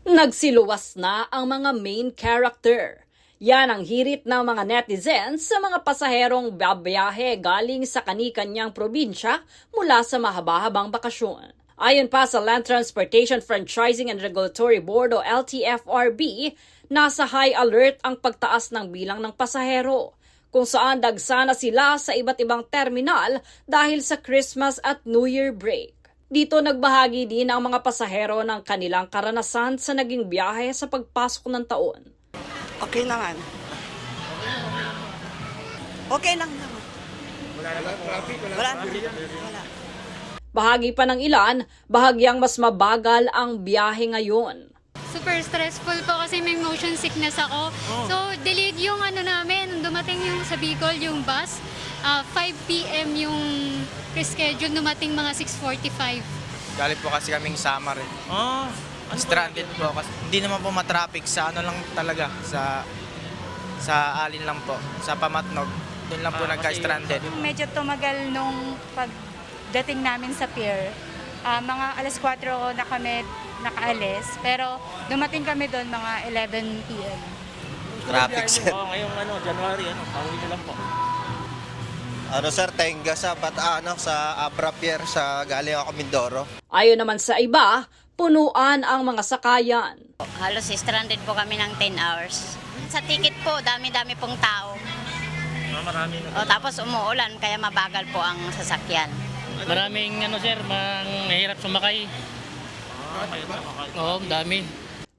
Nagsiluwas na ang mga main character. Yan ang hirit ng mga netizens sa mga pasaherong babiyahe galing sa kani-kanyang probinsya mula sa mahaba-habang bakasyon. Ayon pa sa Land Transportation Franchising and Regulatory Board o LTFRB, nasa high alert ang pagtaas ng bilang ng pasahero, kung saan dagsana sila sa iba't ibang terminal dahil sa Christmas at New Year break. Dito nagbahagi din ang mga pasahero ng kanilang karanasan sa naging biyahe sa pagpasok ng taon. Okay naman. Okay lang naman. Wala. Bahagi pa ng ilan, bahagyang mas mabagal ang biyahe ngayon. Super stressful po kasi may motion sickness ako. So, delayed yung namin. Nung dumating yung sa Bicol, yung bus, 5 p.m. yung reschedule, dumating mga 6:45. Galing po kasi kaming Samar eh. Stranded po kasi hindi naman po matraffic sa lang talaga sa Alin lang po, sa Pamatnog. Doon lang po nagka-stranded. Medyo tumagal nung pagdating namin sa pier. Mga alas 4 na kami nakaalis, pero dumating kami doon mga 11 p.m. Traffic sir. Ngayong January, pauwi na lang po. Sir, Tenga sa sa Abra Pier sa galing ako Mindoro. Ayon naman sa iba, punuan ang mga sakayan. Halos stranded po kami ng 10 hours. Sa ticket po, dami-dami pong tao. Marami na. Tapos umuulan, kaya mabagal po ang sasakyan. Maraming sir, mahirap sumakay. Oo, dami.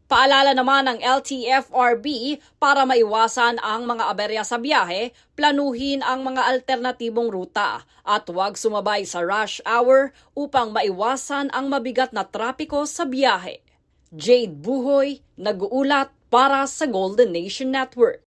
Paalala naman ng LTFRB, para maiwasan ang mga aberya sa biyahe, planuhin ang mga alternatibong ruta at huwag sumabay sa rush hour upang maiwasan ang mabigat na trapiko sa biyahe. Jade Buhoy, nag-uulat para sa Golden Nation Network.